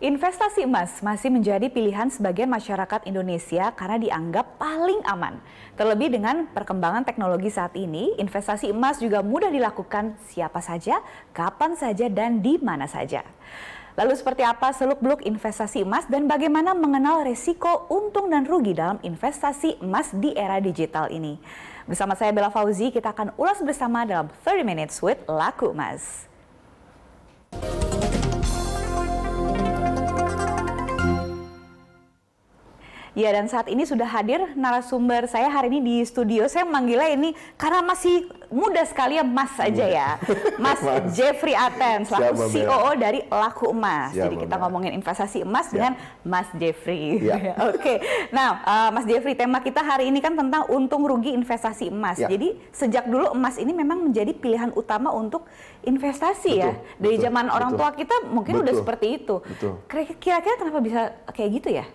Investasi emas masih menjadi pilihan sebagian masyarakat Indonesia karena dianggap paling aman. Terlebih dengan perkembangan teknologi saat ini, investasi emas juga mudah dilakukan siapa saja, kapan saja, dan di mana saja. Lalu seperti apa seluk-beluk investasi emas dan bagaimana mengenal resiko untung dan rugi dalam investasi emas di era digital ini? Bersama saya Bella Fauzi, kita akan ulas bersama dalam 30 Minutes with Laku Emas. Ya, dan saat ini sudah hadir narasumber saya hari ini di studio. Saya memanggilnya ini karena masih muda sekali ya, Mas aja ya. Mas Jeffrey Aten, selaku COO dari Laku Emas. Jadi kita ngomongin investasi emas dengan Mas Jeffrey. Oke. Nah, Mas Jeffrey, tema kita hari ini kan tentang untung rugi investasi emas. Jadi sejak dulu emas ini memang menjadi pilihan utama untuk investasi ya. Dari zaman orang tua kita mungkin udah seperti itu. Kira-kira kenapa bisa kayak gitu ya?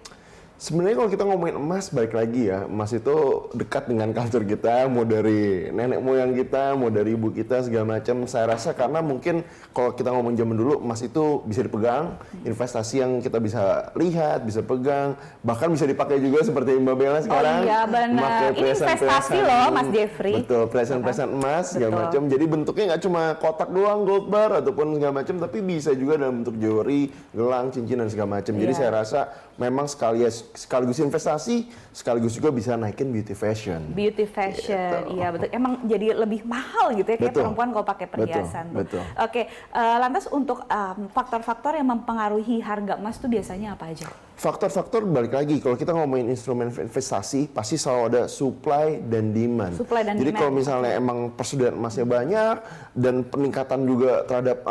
Sebenarnya kalau kita ngomongin emas, balik lagi ya, emas itu dekat dengan culture kita, mau dari nenek moyang kita, mau dari ibu kita, segala macam. Saya rasa karena mungkin kalau kita ngomong zaman dulu, emas itu bisa dipegang, investasi yang kita bisa lihat, bisa pegang, bahkan bisa dipakai juga seperti Mbak Bella sekarang. Oh iya benar, ini investasi loh Mas Jeffrey. Betul, perhiasan emas, segala macam. Jadi bentuknya nggak cuma kotak doang, gold bar, ataupun segala macam, tapi bisa juga dalam bentuk jewelry, gelang, cincin, dan segala macam. Jadi saya rasa memang sekaligus investasi, sekaligus juga bisa naikin beauty fashion. Beauty fashion, gitu. Iya betul. Emang jadi lebih mahal gitu ya kayak perempuan kalau pakai perhiasan. Betul. Oke, lantas untuk faktor-faktor yang mempengaruhi harga emas itu biasanya apa aja? Faktor-faktor balik lagi, kalau kita ngomongin instrumen investasi, pasti selalu ada supply dan demand. Jadi kalau misalnya emang persediaan emasnya banyak dan peningkatan juga terhadap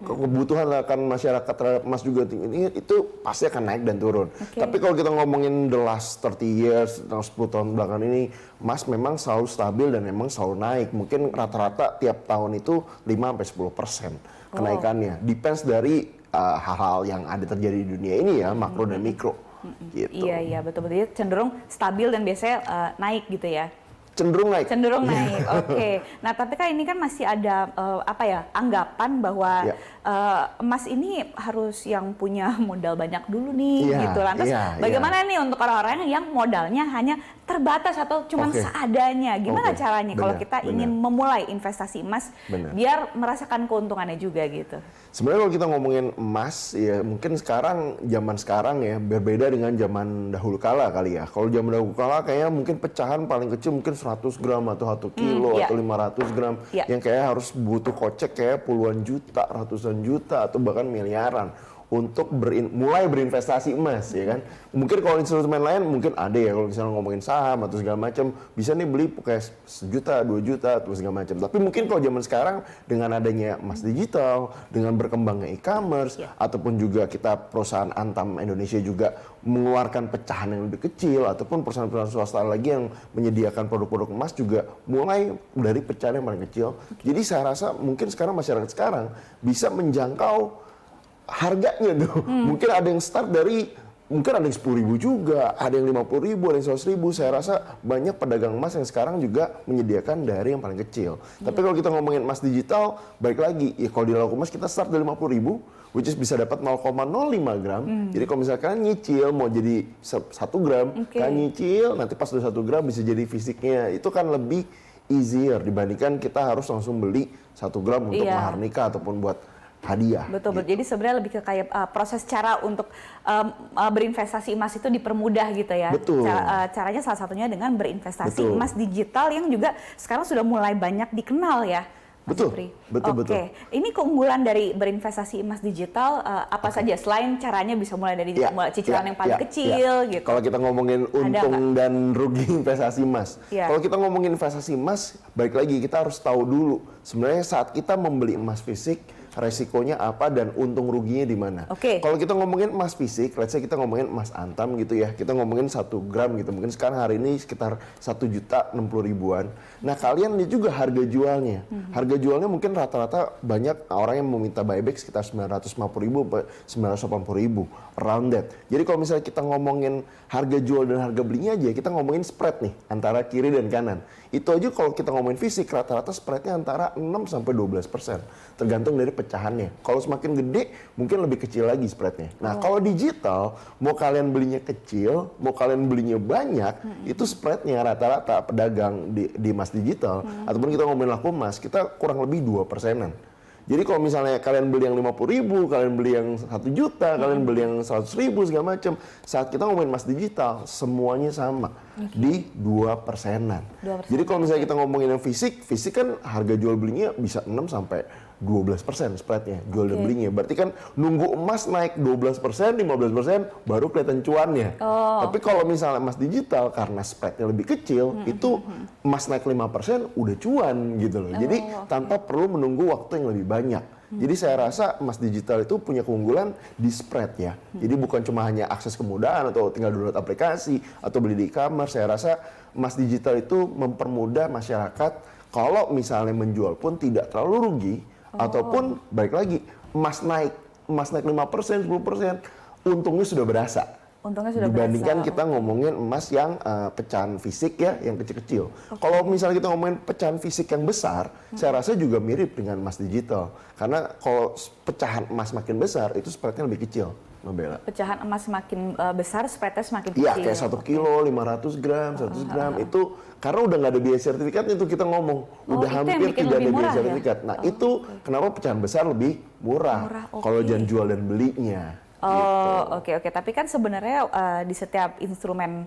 kebutuhan akan masyarakat terhadap emas juga tinggi, itu pasti akan naik dan turun. Tapi kalau kita ngomongin the last 30 years, 10 tahun belakangan ini, emas memang selalu stabil dan memang selalu naik. Mungkin rata-rata tiap tahun itu 5-10% kenaikannya. Depends dari hal-hal yang ada terjadi di dunia ini ya, makro dan mikro. Gitu. Iya betul-betul. Cenderung stabil dan biasanya naik gitu ya. Cenderung naik. Oke. Nah, tapi kan ini kan masih ada anggapan bahwa emas ini harus yang punya modal banyak dulu nih gitu. Lantas bagaimana nih untuk orang-orang yang modalnya hanya terbatas atau cuma seadanya? Gimana caranya kalau kita ingin memulai investasi emas biar merasakan keuntungannya juga gitu? Sebenarnya kalau kita ngomongin emas ya mungkin zaman sekarang ya berbeda dengan zaman dahulu kala kali ya. Kalau zaman dahulu kala kayaknya mungkin pecahan paling kecil mungkin 100 gram atau 1 kilo atau 500 gram yang kayak harus butuh kocek kayak puluhan juta, ratusan juta atau bahkan miliaran untuk mulai berinvestasi emas ya kan. Mungkin kalau instrumen lain mungkin ada ya, kalau misalnya ngomongin saham atau segala macam bisa nih beli kayak 1 juta, 2 juta atau segala macam. Tapi mungkin kalau zaman sekarang dengan adanya emas digital, dengan berkembangnya e-commerce ataupun juga kita perusahaan Antam Indonesia juga mengeluarkan pecahan yang lebih kecil ataupun perusahaan-perusahaan swasta lagi yang menyediakan produk-produk emas juga mulai dari pecahan yang paling kecil. Jadi saya rasa mungkin sekarang masyarakat sekarang bisa menjangkau harganya tuh. Mungkin ada yang start dari mungkin ada yang 10.000 juga, ada yang 50.000, ada yang 100.000. Saya rasa banyak pedagang emas yang sekarang juga menyediakan dari yang paling kecil. Tapi kalau kita ngomongin emas digital, baik lagi, ya kalau di Laku Emas kita start dari 50.000, which is bisa dapat 0,05 gram. Jadi kalau misalkan nyicil mau jadi 1 gram, kan nyicil, nanti pas udah 1 gram bisa jadi fisiknya. Itu kan lebih easier dibandingkan kita harus langsung beli 1 gram untuk mahar nikah ataupun buat hadiah. Betul. Jadi sebenarnya lebih ke kayak proses cara untuk berinvestasi emas itu dipermudah gitu ya. Betul. Caranya salah satunya dengan berinvestasi emas digital yang juga sekarang sudah mulai banyak dikenal ya. Betul. Ini keunggulan dari berinvestasi emas digital apa saja selain caranya bisa mulai dari cicilan yang paling kecil gitu. Kalau kita ngomongin untung dan rugi investasi emas. Kalau kita ngomongin investasi emas, balik lagi kita harus tahu dulu sebenarnya saat kita membeli emas fisik resikonya apa dan untung ruginya di mana. Kalau kita ngomongin emas fisik, let's say kita ngomongin emas Antam gitu ya, kita ngomongin 1 gram gitu, mungkin sekarang hari ini sekitar 1.060.000-an. Nah kalian lihat juga harga jualnya. Harga jualnya mungkin rata-rata banyak orang yang meminta buyback sekitar 950.000, 980.000, around that. Jadi kalau misalnya kita ngomongin harga jual dan harga belinya aja, kita ngomongin spread nih antara kiri dan kanan. Itu aja kalau kita ngomongin fisik rata-rata spreadnya antara 6-12%, tergantung dari pecahannya. Kalau semakin gede, mungkin lebih kecil lagi spreadnya. Nah, kalau digital, mau kalian belinya kecil, mau kalian belinya banyak, itu spreadnya rata-rata pedagang di emas digital, ataupun kita ngomongin laku emas, kita kurang lebih 2%-an. Jadi kalau misalnya kalian beli yang 50.000, kalian beli yang 1 juta, kalian beli yang 100.000 segala macam, saat kita ngomongin emas digital, semuanya sama di 2%-an. Jadi kalau misalnya kita ngomongin yang fisik kan harga jual belinya bisa 6 sampai 12% spreadnya jual dan belinya. Berarti kan nunggu emas naik 12%, 15% baru kelihatan cuannya. Tapi kalau misalnya emas digital karena spreadnya lebih kecil, itu emas naik 5% udah cuan gitu loh. Jadi tanpa perlu menunggu waktu yang lebih banyak. Jadi saya rasa emas digital itu punya keunggulan di spread ya. Jadi bukan cuma hanya akses kemudahan atau tinggal download aplikasi atau beli di e-commerce. Saya rasa emas digital itu mempermudah masyarakat kalau misalnya menjual pun tidak terlalu rugi. Ataupun balik lagi emas naik 5%, 10%, untungnya sudah berasa. Dibandingkan kita ngomongin emas yang pecahan fisik ya, yang kecil-kecil. Kalau misalnya kita ngomongin pecahan fisik yang besar, saya rasa juga mirip dengan emas digital. Karena kalau pecahan emas makin besar, itu spreadnya lebih kecil. Membela. Pecahan emas semakin besar, spreadnya semakin kecil. Iya, kayak 1 kilo, 500 gram, 100 gram. Itu karena udah nggak ada biaya sertifikat, itu kita ngomong. Udah hampir tidak ada biaya sertifikat. Ya? Nah, itu kenapa pecahan besar lebih murah. Kalau jangan jual dan belinya. Oke. Tapi kan sebenarnya di setiap instrumen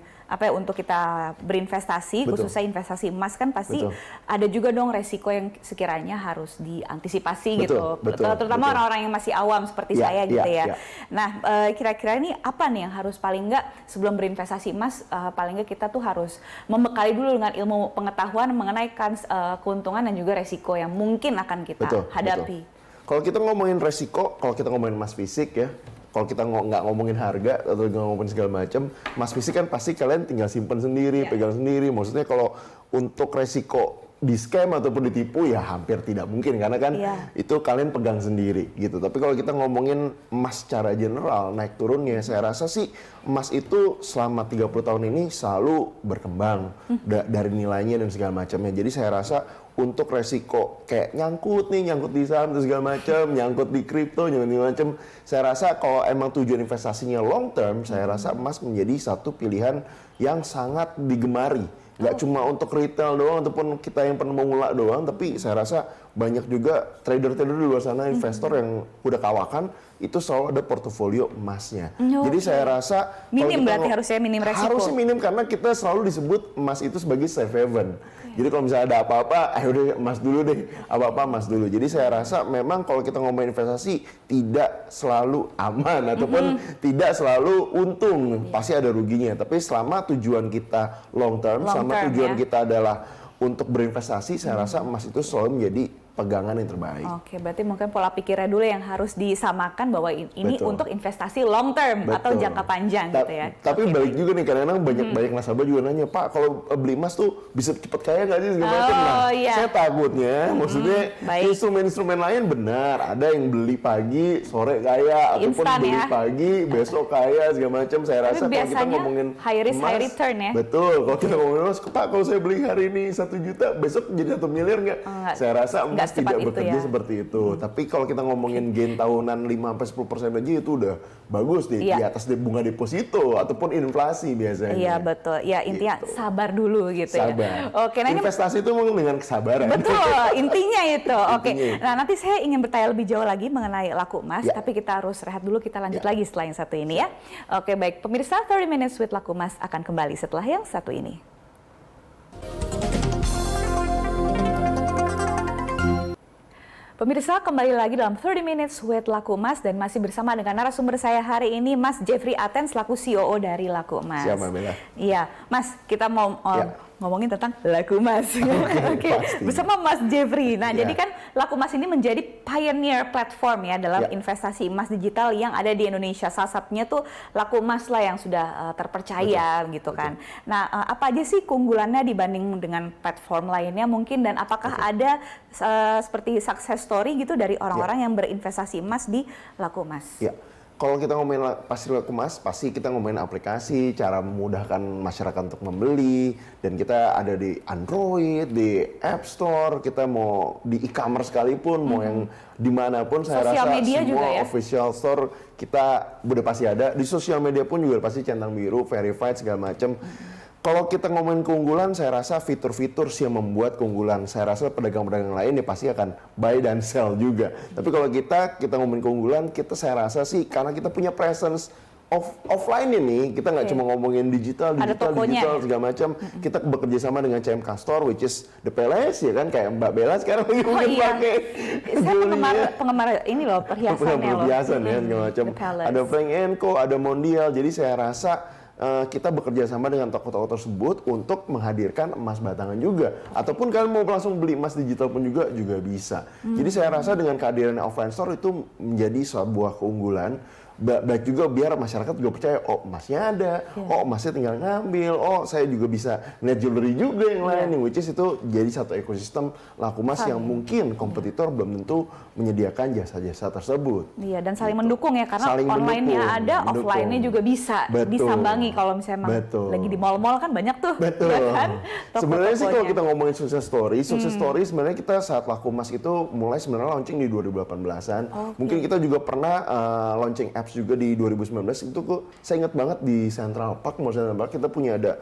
untuk kita berinvestasi, khususnya investasi emas kan pasti ada juga dong resiko yang sekiranya harus diantisipasi gitu. Terutama orang-orang yang masih awam seperti saya gitu ya. Nah, kira-kira ini apa nih yang harus paling nggak sebelum berinvestasi emas, paling nggak kita tuh harus membekali dulu dengan ilmu pengetahuan mengenai keuntungan dan juga resiko yang mungkin akan kita hadapi. Kalau kita ngomongin resiko, kalau kita ngomongin emas fisik ya, kalau kita nggak ngomongin harga atau nggak ngomongin segala macam, emas fisik kan pasti kalian tinggal simpen sendiri, pegang sendiri. Maksudnya kalau untuk resiko di scam ataupun ditipu ya hampir tidak mungkin karena kan itu kalian pegang sendiri gitu. Tapi kalau kita ngomongin emas secara general naik turunnya, saya rasa sih emas itu selama 30 tahun ini selalu berkembang dari nilainya dan segala macamnya. Jadi saya rasa untuk resiko kayak nyangkut di saham dan segala macam, nyangkut di kripto, nyangkut di macam, saya rasa kalau emang tujuan investasinya long term, saya rasa emas menjadi satu pilihan yang sangat digemari. Nggak cuma untuk retail doang ataupun kita yang pemula doang, tapi saya rasa banyak juga trader-trader di luar sana, investor yang udah kawakan, itu selalu ada portofolio emasnya. Jadi saya rasa minim berarti harusnya minim resiko. Harusnya minim karena kita selalu disebut emas itu sebagai safe haven. Jadi kalau misalnya ada apa-apa, udah emas dulu deh, apa-apa emas dulu. Jadi saya rasa memang kalau kita ngomongin investasi tidak selalu aman ataupun tidak selalu untung, pasti ada ruginya. Tapi selama tujuan kita long term selama tujuan kita adalah untuk berinvestasi, saya rasa emas itu selalu menjadi pegangan yang terbaik. Oke, berarti mungkin pola pikirnya dulu yang harus disamakan bahwa ini untuk investasi long term atau jangka panjang gitu ya. Tapi balik juga nih, kadang-kadang banyak nasabah juga nanya, Pak, kalau beli emas tuh bisa cepet kaya nggak sih segala macam? Nah, saya takutnya, maksudnya instrumen-instrumen lain benar, ada yang beli pagi, sore kaya, ataupun beli pagi, besok kaya segala macam. Saya rasa kalau kita ngomongin high risk, high return ya. Betul, kalau kita ngomongin emas, Pak, kalau saya beli hari ini 1 juta, besok jadi 1 miliar nggak? Saya rasa emas tidak bekerja seperti itu. Tapi kalau kita ngomongin gain tahunan 5-10% aja itu udah bagus di atas bunga deposito ataupun inflasi biasanya. Iya betul. Ya intinya sabar dulu gitu ya. Oke, nah investasi itu memang dengan kesabaran. Betul, intinya itu. Oke. Nah, nanti saya ingin bertanya lebih jauh lagi mengenai laku emas, tapi kita harus rehat dulu, kita lanjut lagi setelah yang satu ini ya. Oke, baik. Pemirsa 30 Minutes with Laku Emas akan kembali setelah yang satu ini. Pemirsa, kembali lagi dalam 30 Minutes with Laku Emas dan masih bersama dengan narasumber saya hari ini, Mas Jeffrey Aten selaku COO dari Laku Emas. Siapa, Bella? Iya, Mas, kita mau ngomongin tentang Laku Emas. Oke, bersama Mas Jeffrey. Nah, jadi kan Laku Emas ini menjadi pioneer platform ya dalam investasi emas digital yang ada di Indonesia. Salah satunya tuh Laku Emas lah yang sudah terpercaya gitu kan. Nah, apa aja sih keunggulannya dibanding dengan platform lainnya mungkin, dan apakah ada seperti success story gitu dari orang-orang yang berinvestasi emas di Laku Emas? Ya. Kalau kita ngomongin pasti laku emas, pasti kita ngomongin aplikasi, cara memudahkan masyarakat untuk membeli, dan kita ada di Android, di App Store, kita mau di e-commerce sekalipun, mau yang dimanapun, saya rasa media semua juga ya? official store kita udah pasti ada. Di sosial media pun juga pasti centang biru, verified segala macam. Kalau kita ngomongin keunggulan, saya rasa fitur-fitur sih yang membuat keunggulan. Saya rasa pedagang-pedagang lain ya pasti akan buy dan sell juga. Tapi kalau kita ngomongin keunggulan, saya rasa sih karena kita punya presence offline ini, kita nggak cuma ngomongin digital segala macam. Kita bekerja sama dengan CMK Store, which is the Palace ya kan, kayak Mbak Bella sekarang lagi pakai. Saya penggemar ini loh, perhiasannya loh. Perhiasan ya segala macam. Ada Frank Co, ada Mondial. Jadi saya rasa kita bekerja sama dengan toko-toko tersebut untuk menghadirkan emas batangan juga, ataupun kalian mau langsung beli emas digital pun juga bisa. Jadi saya rasa dengan kehadiran offline store itu menjadi sebuah keunggulan. Baik juga biar masyarakat juga percaya, oh emasnya ada, oh emasnya tinggal ngambil, oh saya juga bisa net jewelry juga yang lain, which is itu jadi satu ekosistem laku emas yang mungkin kompetitor belum tentu menyediakan jasa-jasa tersebut. Iya, dan saling mendukung ya, karena online-nya ada, offline-nya juga bisa disambangi kalau misalnya lagi di mall-mall kan banyak tuh. Betul. Kan? Sebenarnya sih kalau kita ngomongin success story sebenarnya kita saat laku emas itu mulai sebenarnya launching di 2018-an. Mungkin kita juga pernah launching apps juga di 2019 itu saya ingat banget di Central Park, kita punya ada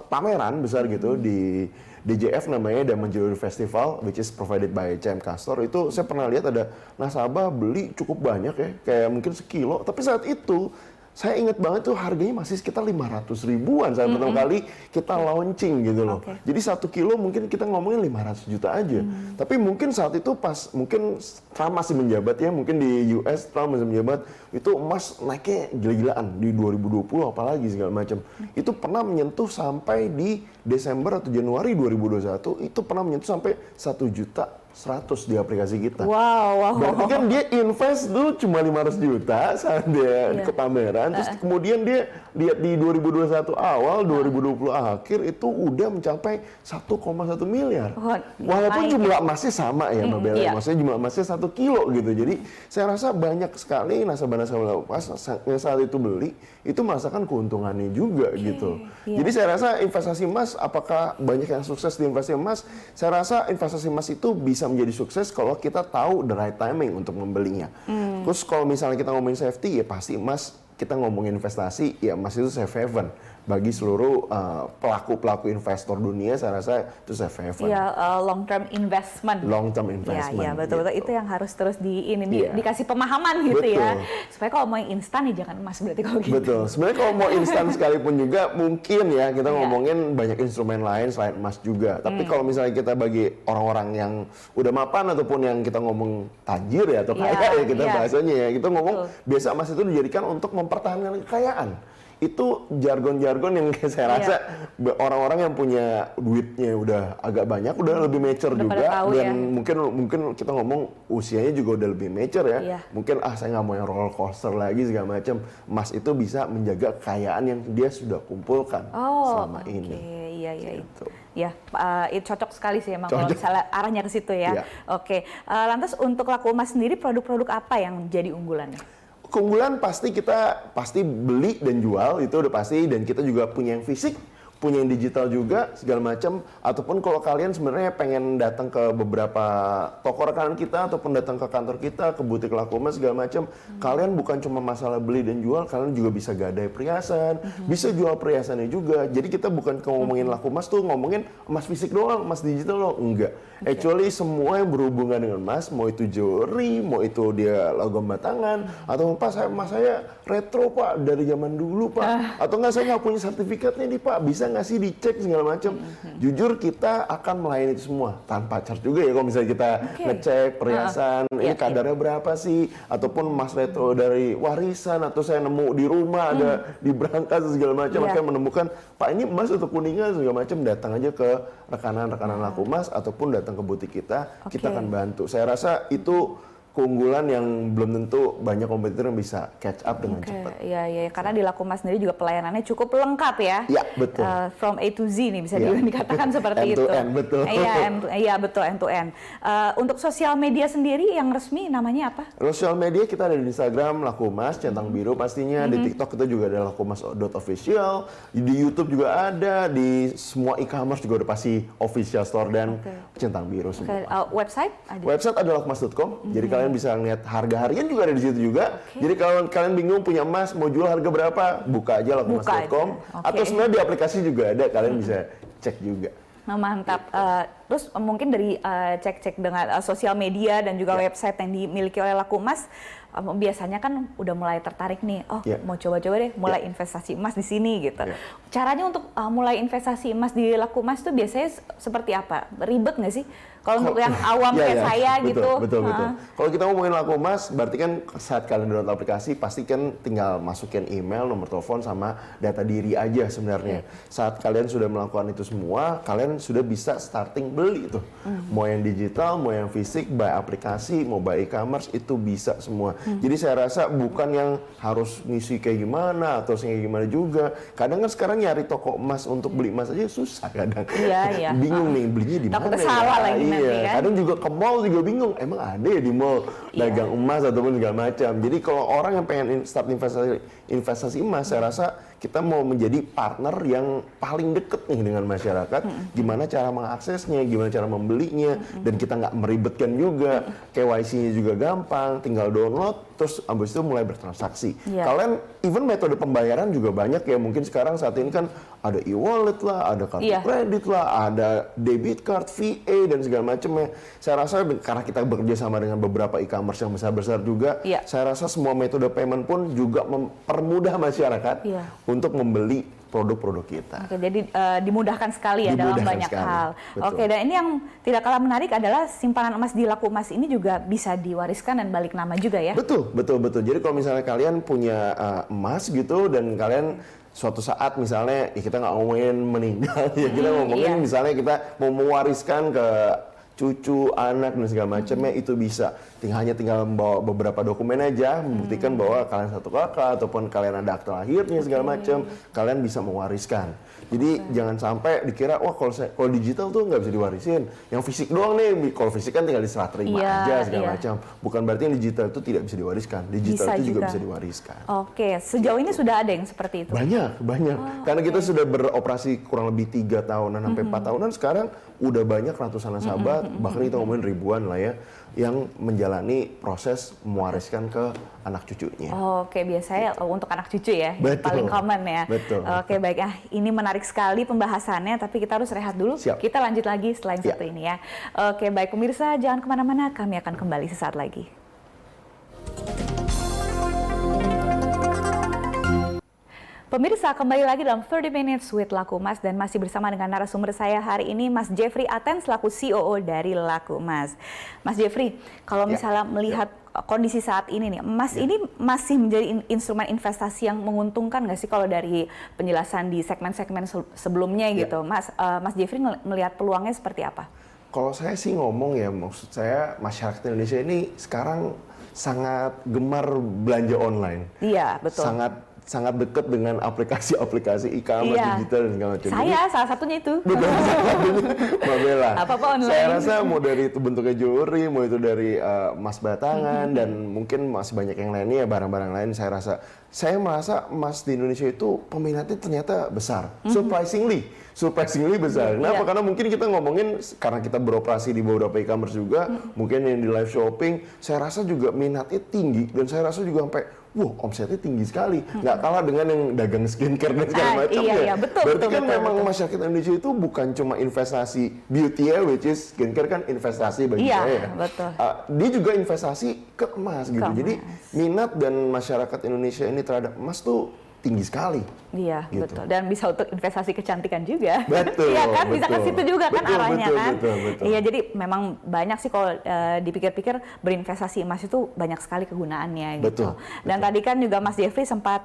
pameran besar gitu di DJF namanya, Diamond Jewelry Festival, which is provided by CMK Store. Itu saya pernah lihat ada nasabah beli cukup banyak ya, kayak mungkin sekilo, tapi saat itu saya ingat banget tuh harganya masih sekitar 500 ribuan saat pertama kali kita launching gitu loh. Jadi 1 kilo mungkin kita ngomongin 500 juta aja. Tapi mungkin saat itu pas mungkin Trump masih menjabat ya, mungkin di US Trump masih menjabat, itu emas naiknya gila-gilaan di 2020 apalagi segala macam. Itu pernah menyentuh sampai di Desember atau Januari 2021 itu pernah menyentuh sampai 1.100.000 di aplikasi kita. Wow. Berarti kan dia invest tuh cuma 500 juta saat dia ke pameran, terus kemudian dia lihat di 2021 awal, 2020 akhir itu udah mencapai 1,1 miliar. Walaupun jumlah emasnya sama ya Mbak Bella, maksudnya jumlah emasnya 1 kilo gitu. Jadi saya rasa banyak sekali nasabah-nasabah emas yang saat itu beli, itu merasakan keuntungannya juga gitu. Jadi saya rasa investasi emas, apakah banyak yang sukses di investasi emas? Saya rasa investasi emas itu bisa menjadi sukses kalau kita tahu the right timing untuk membelinya. Terus kalau misalnya kita ngomongin safety, ya pasti emas, kita ngomongin investasi, ya emas itu safe haven. Bagi seluruh pelaku-pelaku investor dunia, saya rasa itu safe haven. Iya, long term investment. Long term investment. Iya, betul-betul itu yang harus terus dikasih pemahaman gitu ya. Supaya kalau mau yang instan ya jangan emas berarti kalau gitu. Betul. Sebenarnya kalau mau instan sekalipun juga mungkin ya kita ngomongin banyak instrumen lain selain emas juga. Tapi kalau misalnya kita bagi orang-orang yang udah mapan ataupun yang kita ngomong tajir ya atau kaya ya kita bahasanya ya, kita ngomong biasa emas itu dijadikan untuk mempertahankan kekayaan. Itu jargon-jargon yang saya rasa orang-orang yang punya duitnya udah agak banyak, udah lebih mature juga, dan mungkin kita ngomong usianya juga udah lebih mature ya. Mungkin saya nggak mau yang roller coaster lagi segala macam. Emas itu bisa menjaga kekayaan yang dia sudah kumpulkan selama ini. Iya. Gitu. Ya, itu cocok sekali sih emang kalau misalnya arahnya ke situ ya. Oke. Lantas untuk laku emas sendiri, produk-produk apa yang jadi unggulannya? Keunggulan pasti kita beli dan jual, itu udah pasti, dan kita juga punya yang fisik, punya yang digital juga segala macam. Ataupun kalau kalian sebenarnya pengen datang ke beberapa toko rekanan kita ataupun datang ke kantor kita, ke butik laku emas segala macam, kalian bukan cuma masalah beli dan jual, kalian juga bisa gadai perhiasan, bisa jual perhiasannya juga. Jadi kita bukan ngomongin laku emas tuh ngomongin emas fisik doang, emas digital doang, enggak. Actually semua yang berhubungan dengan emas, mau itu jewelry, mau itu dia logam batangan, atau Pak emas saya retro Pak, dari zaman dulu Pak, atau enggak saya nggak punya sertifikatnya nih Pak, bisa nggak sih dicek segala macam. Jujur kita akan melayani itu semua tanpa charge juga ya, kalau misalnya kita ngecek perhiasan ini kadarnya berapa sih, ataupun emas retro dari warisan, atau saya nemu di rumah ada di berangkas segala macam, akan menemukan Pak ini emas atau kuningan segala macam, datang aja ke rekanan laku emas ataupun datang ke butik kita, kita akan bantu. Saya rasa itu keunggulan yang belum tentu banyak kompetitor yang bisa catch up dengan cepat. Iya, karena di Lakumas sendiri juga pelayanannya cukup lengkap ya. Iya, betul. From A to Z nih bisa dikatakan seperti itu. End to end, betul. Iya, betul, end to end. Untuk sosial media sendiri yang resmi namanya apa? Sosial media kita ada di Instagram Lakumas, centang biru pastinya. Di TikTok kita juga ada lakumas.official. Di YouTube juga ada. Di semua e-commerce juga udah pasti official store dan centang biru semua. Website? Website ada lakumas.com. Jadi kalian bisa lihat harga harian juga ada di situ juga. Jadi kalau kalian bingung punya emas mau jual harga berapa, buka aja lakumas.com. Atau sebenarnya di aplikasi juga ada, kalian bisa cek juga. Mantap. Terus mungkin dari cek-cek dengan sosial media dan juga website yang dimiliki oleh Lakumas, biasanya kan udah mulai tertarik nih, mau coba-coba deh mulai investasi emas di sini gitu. Caranya untuk mulai investasi emas di Lakumas tuh biasanya seperti apa? Ribet nggak sih? Kalau untuk yang awam kayak saya gitu. Betul. Kalau kita ngomongin Lakumas, berarti kan saat kalian download aplikasi, pasti kan tinggal masukin email, nomor telepon, sama data diri aja sebenarnya. Saat kalian sudah melakukan itu semua, kalian sudah bisa starting beli tuh. Mau yang digital, mau yang fisik, by aplikasi, mau by e-commerce, itu bisa semua. Jadi saya rasa bukan yang harus ngisi kayak gimana, atau kayak gimana juga. Kadang kan sekarang nyari toko emas untuk beli emas aja susah kadang. Iya. Bingung nih, belinya di mana? Takutnya salah lagi nanti kan. Kadang juga ke mall juga bingung, emang ada ya di mall dagang emas ataupun segala macam. Jadi kalau orang yang pengen start investasi emas, saya rasa kita mau menjadi partner yang paling deket nih dengan masyarakat. Gimana cara mengaksesnya, gimana cara membelinya, dan kita nggak meribetkan juga. KYC-nya juga gampang, tinggal download, terus abis itu mulai bertransaksi. Kalian even metode pembayaran juga banyak ya. Mungkin sekarang saat ini kan ada e-wallet lah, ada kartu kredit lah, ada debit card, VA dan segala macamnya. Saya rasa karena kita bekerja sama dengan beberapa e-commerce yang besar-besar juga, saya rasa semua metode payment pun juga mempermudah masyarakat untuk membeli produk-produk kita. Jadi dimudahkan sekali ya dalam banyak hal. Betul. Dan ini yang tidak kalah menarik adalah simpanan emas di Lakumas ini juga bisa diwariskan dan balik nama juga ya. Betul. Jadi kalau misalnya kalian punya emas gitu dan kalian suatu saat misalnya kita nggak ngomongin meninggal ya, kita ngomongin misalnya kita mau mewariskan ke cucu, anak dan segala macamnya, itu bisa. Hanya tinggal membawa beberapa dokumen aja membuktikan bahwa kalian satu kakak ataupun kalian ada akte lahirnya segala macam, kalian bisa mewariskan. Jadi jangan sampai dikira wah kalau digital tuh nggak bisa diwarisin, yang fisik doang nih. Kalau fisik kan tinggal diserah terima aja segala macam. Bukan berarti yang digital itu tidak bisa diwariskan. Digital bisa itu juga bisa diwariskan. Sejauh ini sudah ada yang seperti itu? Banyak. Karena kita sudah beroperasi kurang lebih 3 tahunan sampai 4 tahunan, sekarang udah banyak ratusan nasabah, bahkan kita ngomongin ribuan lah ya, yang menjalani proses mewariskan ke anak cucunya. Biasanya untuk anak cucu ya, Betul. paling common ya. Betul. Baik. Ini menarik sekali pembahasannya, tapi kita harus rehat dulu. Siap. Kita lanjut lagi setelah yang satu ini ya. Baik pemirsa, jangan kemana-mana, kami akan kembali sesaat lagi. Pemirsa, kembali lagi dalam 30 Minutes with Lakumas dan masih bersama dengan narasumber saya hari ini, Mas Jeffrey Aten selaku COO dari Lakumas. Mas Jeffrey, kalau misalnya melihat kondisi saat ini nih, emas ini masih menjadi instrumen investasi yang menguntungkan nggak sih kalau dari penjelasan di segmen-segmen sebelumnya gitu, Mas Jeffrey melihat peluangnya seperti apa? Kalau saya sih ngomong ya, maksud saya masyarakat Indonesia ini sekarang sangat gemar belanja online. Iya, betul. Sangat dekat dengan aplikasi-aplikasi e-commerce digital dan segala macam. Saya salah satunya itu. Betul, salah satunya Mbak Bella. Apa online. Saya rasa mau dari itu bentuknya jewelry, mau itu dari emas batangan, dan mungkin masih banyak yang lainnya, barang-barang lain. Saya merasa emas di Indonesia itu peminatnya ternyata besar. Surprisingly besar. Kenapa? Karena mungkin kita ngomongin, karena kita beroperasi di beberapa e-commerce juga, mungkin yang di live shopping, saya rasa juga minatnya tinggi, dan saya rasa juga sampai omsetnya tinggi sekali. Nggak kalah dengan yang dagang skincare dan segala macam ya. Berarti kan memang masyarakat Indonesia itu bukan cuma investasi beauty ya, which is skincare kan investasi bagi saya. Betul. Dia juga investasi ke emas gitu. Jadi minat dan masyarakat Indonesia ini terhadap emas tuh tinggi sekali. Iya, gitu. Betul. Dan bisa untuk investasi kecantikan juga. Betul. Iya kan, bisa ke situ juga kan arahnya kan. Betul. Iya, jadi memang banyak sih kalau dipikir-pikir berinvestasi emas itu banyak sekali kegunaannya gitu. Dan tadi kan juga Mas Jeffrey sempat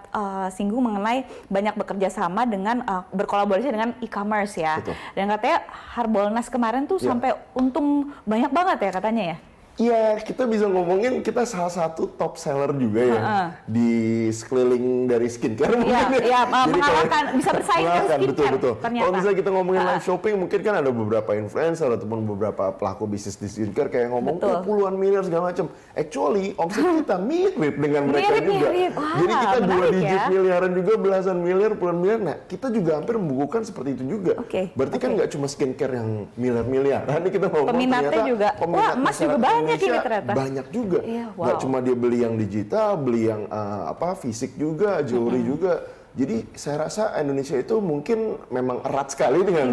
singgung mengenai banyak bekerja sama dengan berkolaborasi dengan e-commerce ya. Betul. Dan katanya Harbolnas kemarin tuh sampai untung banyak banget ya katanya ya. Iya, kita bisa ngomongin kita salah satu top seller juga ya di sekeliling dari skincare mungkin. Iya, mengalahkan, bisa bersaing dengan skincare. Betul. Ternyata. Kalau misalnya kita ngomongin live shopping, mungkin kan ada beberapa influencer ataupun beberapa pelaku bisnis di skincare kayak ngomong puluhan miliar segala macam. Actually, omset kita mirip dengan mereka juga. Wah, jadi kita 2 digit ya. miliaran juga, belasan miliar, puluhan miliar. Nah, kita juga hampir membukukan seperti itu juga. Berarti kan nggak cuma skincare yang miliar-miliaran, kita ngomong peminatnya juga. Wah, emas juga banyak ini ternyata. Banyak juga. Iya, Nggak cuma dia beli yang digital, beli yang fisik juga, jewelry juga. Jadi saya rasa Indonesia itu mungkin memang erat sekali dengan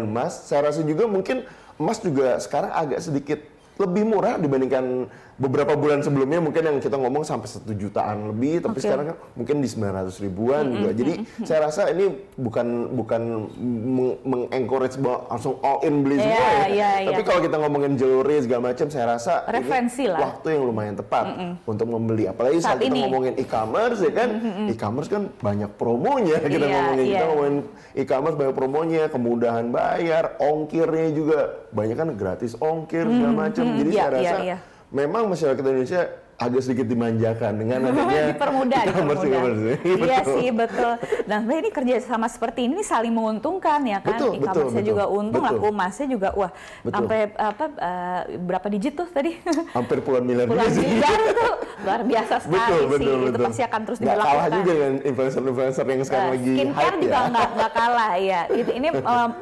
emas. Saya rasa juga mungkin emas juga sekarang agak sedikit lebih murah dibandingkan beberapa bulan sebelumnya, mungkin yang kita ngomong sampai 1 jutaan lebih, tapi sekarang kan mungkin di 900 ribuan juga. Jadi saya rasa ini bukan meng-encourage langsung all in beli semua tapi kalau kita ngomongin jewelry segala macam, saya rasa referensi ini waktu yang lumayan tepat untuk membeli. Apalagi saat kita ngomongin e-commerce ya kan, e-commerce kan banyak promonya. Kita ngomongin e-commerce banyak promonya, kemudahan bayar, ongkirnya juga banyak kan, gratis ongkir segala macam. Jadi saya rasa memang masyarakat Indonesia agak sedikit dimanjakan dengan adanya dipermudah. Iya betul. sih, betul. Dan sebenarnya ini kerja sama seperti ini saling menguntungkan ya kan. E-commerce-nya juga untung, laku emasnya juga sampai berapa digit tuh tadi? Hampir puluhan miliar tuh. Luar biasa sekali sih. Itu pasti akan terus dilakukan. Nggak kalah juga dengan influencer-influencer yang sekarang lagi skincare hype juga nggak kalah ya. Ini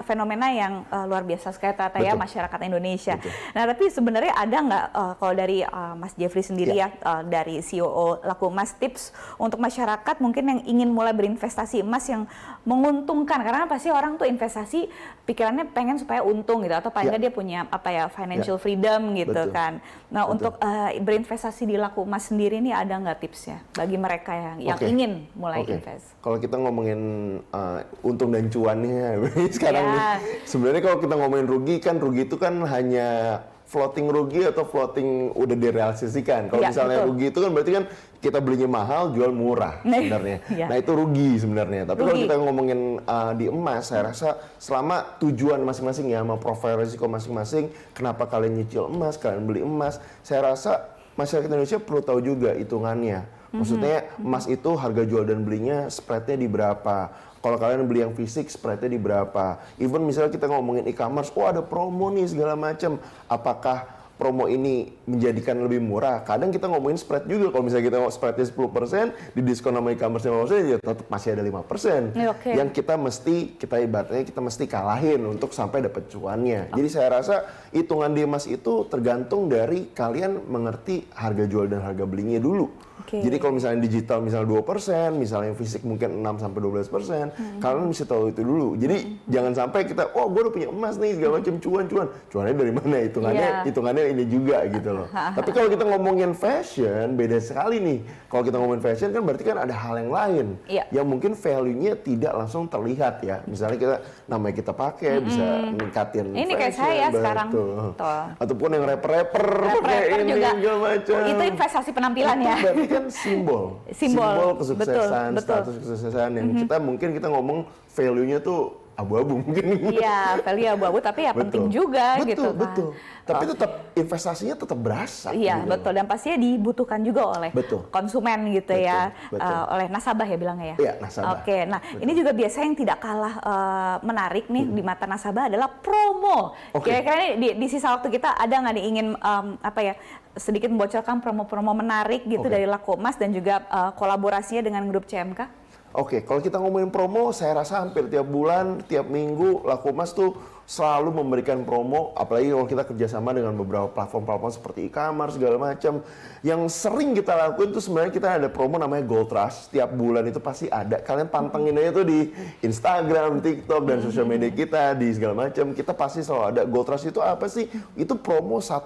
fenomena yang luar biasa sekali ternyata ya masyarakat Indonesia. Nah, tapi sebenarnya ada nggak kalau dari Mas Jeffrey sendiri dari CEO Laku Emas, tips untuk masyarakat mungkin yang ingin mulai berinvestasi emas yang menguntungkan, karena pasti orang tuh investasi pikirannya pengen supaya untung gitu, atau paling nggak dia punya financial freedom gitu kan. Nah, untuk berinvestasi di Laku Emas sendiri ini ada nggak tipsnya bagi mereka yang ingin mulai invest? Kalau kita ngomongin untung dan cuannya sekarang nih, sebenarnya kalau kita ngomongin rugi itu kan hanya floating rugi atau floating udah direalisasikan. Kalau misalnya rugi itu kan berarti kan kita belinya mahal, jual murah sebenarnya. Nah, itu rugi sebenarnya. Tapi kalau kita ngomongin di emas, saya rasa selama tujuan masing-masing ya, sama profil risiko masing-masing, kenapa kalian nyicil emas, kalian beli emas, saya rasa masyarakat Indonesia perlu tahu juga hitungannya. Maksudnya emas itu harga jual dan belinya spreadnya di berapa. Kalau kalian beli yang fisik, spreadnya di berapa. Even misalnya kita ngomongin e-commerce, ada promo nih segala macam. Apakah promo ini menjadikan lebih murah? Kadang kita ngomongin spread juga. Kalau misalnya kita spreadnya 10%, di diskon sama e-commerce 5%, ya tetap masih ada 5%. Yang kita ibaratnya kita mesti kalahin untuk sampai dapat cuannya. Jadi saya rasa hitungan di emas itu tergantung dari kalian mengerti harga jual dan harga belinya dulu. Jadi kalau misalnya digital misalnya 2%, misalnya fisik mungkin 6-12%, kalian mesti tahu itu dulu. Jadi jangan sampai kita, gue udah punya emas nih segala macam, cuannya dari mana, hitungannya ini juga gitu loh. Tapi kalau kita ngomongin fashion, beda sekali nih. Kalau kita ngomongin fashion kan berarti kan ada hal yang lain yang mungkin value-nya tidak langsung terlihat ya. Misalnya namanya kita pakai bisa ningkatin ini fashion, kayak saya sekarang ataupun yang rapper pakai ini segala macam. Itu investasi penampilan ya. Berarti kan simbol kesuksesan, status kesuksesan yang kita ngomong value-nya tuh abu-abu mungkin. Iya, value abu-abu tapi ya penting juga gitu kan. Betul. Tapi tetap investasinya tetap berasa. Iya, gitu. Betul. Dan pastinya dibutuhkan juga oleh konsumen gitu ya. Oleh nasabah ya bilangnya ya. Iya, nasabah. Oke. Nah, ini juga biasa yang tidak kalah menarik nih di mata nasabah adalah promo. Kira-kira di sisa waktu kita ada nggak nih ingin sedikit membocorkan promo-promo menarik gitu dari Laku Emas dan juga kolaborasinya dengan grup CMK? Kalau kita ngomongin promo, saya rasa hampir tiap bulan, tiap minggu, Laku Emas tuh selalu memberikan promo, apalagi kalau kita kerjasama dengan beberapa platform-platform seperti e-commerce, segala macam. Yang sering kita lakuin tuh sebenarnya kita ada promo namanya Gold Rush, tiap bulan itu pasti ada. Kalian pantengin aja tuh di Instagram, TikTok, dan sosial media kita, di segala macam. Kita pasti selalu ada. Gold Rush itu apa sih? Itu promo 1%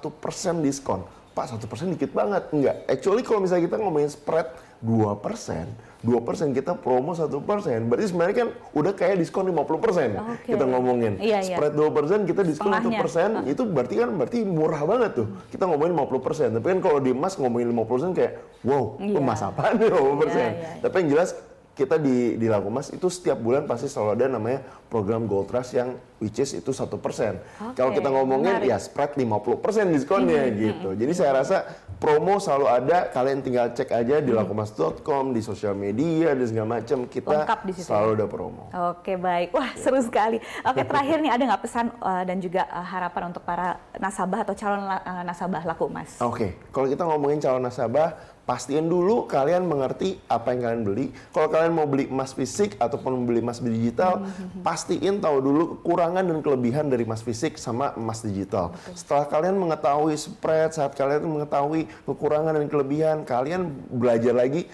diskon. Pak, 1% dikit banget. Enggak. Actually kalau misalnya kita ngomongin spread 2% kita promo 1%. Berarti sebenarnya kan udah kayak diskon 50%. Kita ngomongin. Spread 2% kita diskon 1%, itu berarti murah banget tuh. Kita ngomongin 50%. Tapi kan kalau di emas ngomongin 50% kayak wow, emas apaan nih 50%. Tapi yang jelas kita di Laku Emas itu setiap bulan pasti selalu ada namanya program Gold Rush yang which is itu 1%. Kalau kita ngomongin ya spread 50% diskonnya gitu. Jadi saya rasa promo selalu ada, kalian tinggal cek aja di lakuemas.com, di sosial media dan segala macam, kita selalu ada promo. Oke, baik. Wah, seru sekali. Oke, terakhir nih ada nggak pesan dan juga harapan untuk para nasabah atau calon nasabah Laku Emas? Oke, kalau kita ngomongin calon nasabah, pastiin dulu kalian mengerti apa yang kalian beli. Kalau kalian mau beli emas fisik ataupun beli emas digital, pastiin tahu dulu kekurangan dan kelebihan dari emas fisik sama emas digital. Setelah kalian mengetahui spread, saat kalian mengetahui kekurangan dan kelebihan, kalian belajar lagi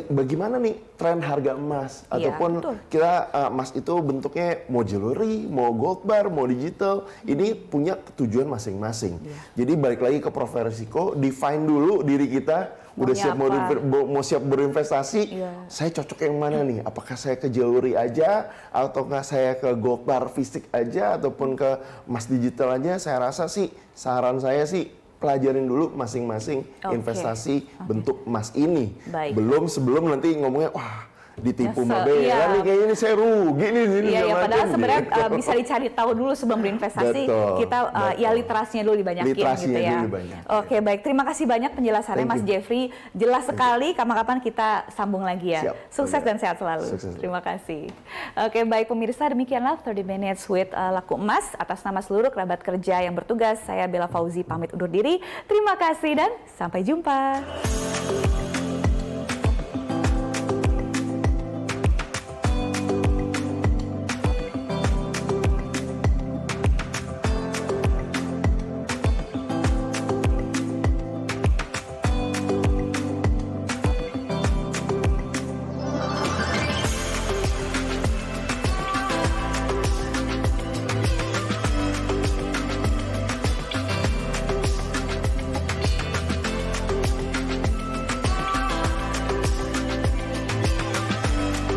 bagaimana nih tren harga emas, ataupun kita emas itu bentuknya mau jewelry, mau gold bar, mau digital, ini punya tujuan masing-masing. Jadi balik lagi ke profil risiko, define dulu diri kita, udah siap mau siap berinvestasi, saya cocok yang mana nih? Apakah saya ke jewelry aja, ataukah saya ke gold bar fisik aja, ataupun ke emas digital aja? Saya rasa sih, saran saya sih, pelajarin dulu masing-masing investasi bentuk emas ini. Belum sebelum nanti ngomongnya, wah ditipu Mbak Bella nih, kayaknya ini saya rugi nih. Iya, padahal sebenarnya bisa dicari tahu dulu sebelum berinvestasi. Kita ya literasinya dulu dibanyakin gitu ya. Oke, baik. Terima kasih banyak penjelasannya Mas Jeffrey. Jelas sekali, kapan-kapan kita sambung lagi ya. Sukses dan sehat selalu. Terima kasih. Oke, baik pemirsa, demikianlah 30 Minutes with Laku Emas. Atas nama seluruh kerabat kerja yang bertugas, saya Bella Fauzi pamit undur diri. Terima kasih dan sampai jumpa.